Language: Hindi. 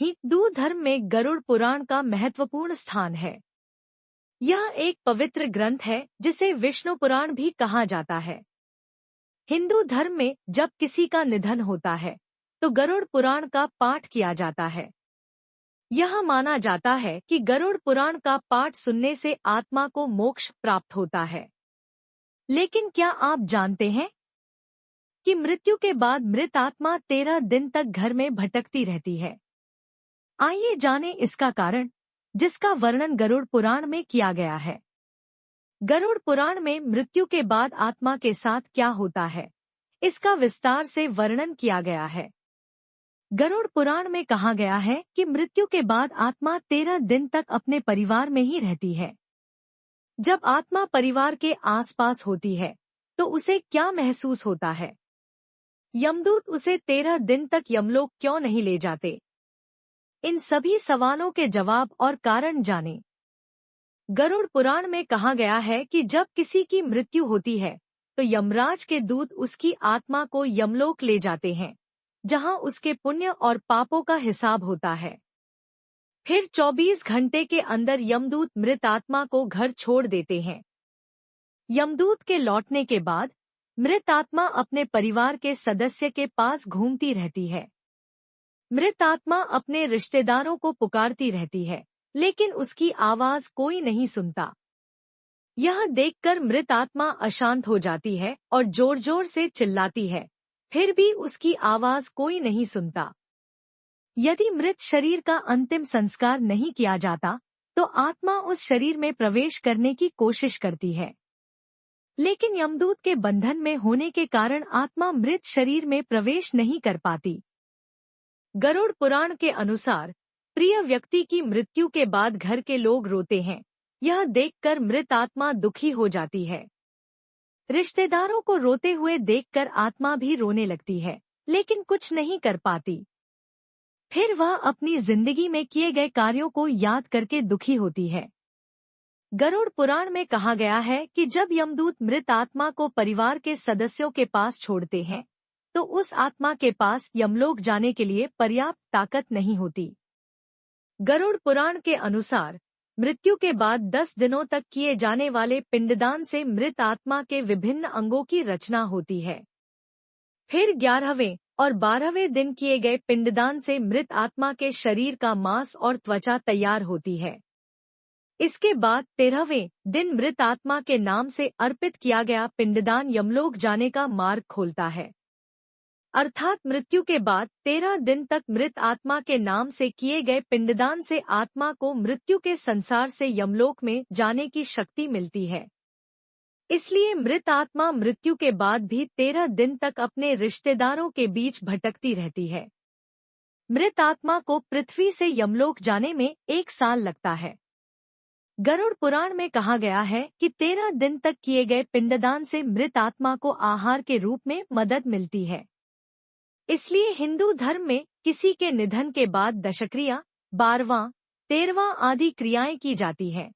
हिंदू धर्म में गरुड़ पुराण का महत्वपूर्ण स्थान है। यह एक पवित्र ग्रंथ है जिसे विष्णु पुराण भी कहा जाता है। हिंदू धर्म में जब किसी का निधन होता है तो गरुड़ पुराण का पाठ किया जाता है। यह माना जाता है कि गरुड़ पुराण का पाठ सुनने से आत्मा को मोक्ष प्राप्त होता है। लेकिन क्या आप जानते हैं कि मृत्यु के बाद मृत आत्मा 13 दिन तक घर में भटकती रहती है? आइए जानें इसका कारण, जिसका वर्णन गरुड़ पुराण में किया गया है। गरुड़ पुराण में मृत्यु के बाद आत्मा के साथ क्या होता है, इसका विस्तार से वर्णन किया गया है। गरुड़ पुराण में कहा गया है कि मृत्यु के बाद आत्मा 13 दिन तक अपने परिवार में ही रहती है। जब आत्मा परिवार के आसपास होती है तो उसे क्या महसूस होता है? यमदूत उसे 13 दिन तक यमलोक क्यों नहीं ले जाते? इन सभी सवालों के जवाब और कारण जानें। गरुड़ पुराण में कहा गया है कि जब किसी की मृत्यु होती है तो यमराज के दूत उसकी आत्मा को यमलोक ले जाते हैं, जहां उसके पुण्य और पापों का हिसाब होता है। फिर 24 घंटे के अंदर यमदूत मृत आत्मा को घर छोड़ देते हैं। यमदूत के लौटने के बाद मृत आत्मा अपने परिवार के सदस्य के पास घूमती रहती है। मृत आत्मा अपने रिश्तेदारों को पुकारती रहती है, लेकिन उसकी आवाज कोई नहीं सुनता। यह देखकर मृत आत्मा अशांत हो जाती है और जोर जोर से चिल्लाती है, फिर भी उसकी आवाज कोई नहीं सुनता। यदि मृत शरीर का अंतिम संस्कार नहीं किया जाता तो आत्मा उस शरीर में प्रवेश करने की कोशिश करती है, लेकिन यमदूत के बंधन में होने के कारण आत्मा मृत शरीर में प्रवेश नहीं कर पाती। गरुड़ पुराण के अनुसार प्रिय व्यक्ति की मृत्यु के बाद घर के लोग रोते हैं। यह देखकर मृत आत्मा दुखी हो जाती है। रिश्तेदारों को रोते हुए देखकर आत्मा भी रोने लगती है, लेकिन कुछ नहीं कर पाती। फिर वह अपनी जिंदगी में किए गए कार्यों को याद करके दुखी होती है। गरुड़ पुराण में कहा गया है कि जब यमदूत मृत आत्मा को परिवार के सदस्यों के पास छोड़ते हैं तो उस आत्मा के पास यमलोक जाने के लिए पर्याप्त ताकत नहीं होती। गरुड़ पुराण के अनुसार मृत्यु के बाद 10 दिनों तक किए जाने वाले पिंडदान से मृत आत्मा के विभिन्न अंगों की रचना होती है। फिर 11वें और 12वें दिन किए गए पिंडदान से मृत आत्मा के शरीर का मांस और त्वचा तैयार होती है। इसके बाद 13वें दिन मृत आत्मा के नाम से अर्पित किया गया पिंडदान यमलोक जाने का मार्ग खोलता है। अर्थात मृत्यु के बाद 13 दिन तक मृत आत्मा के नाम से किए गए पिंडदान से आत्मा को मृत्यु के संसार से यमलोक में जाने की शक्ति मिलती है। इसलिए मृत आत्मा मृत्यु के बाद भी 13 दिन तक अपने रिश्तेदारों के बीच भटकती रहती है। मृत आत्मा को पृथ्वी से यमलोक जाने में 1 साल लगता है। गरुड़ पुराण में कहा गया है कि 13 दिन तक किए गए पिंडदान से मृत आत्मा को आहार के रूप में मदद मिलती है। इसलिए हिंदू धर्म में किसी के निधन के बाद दशक्रिया, 12वां, 13वां आदि क्रियाएं की जाती हैं।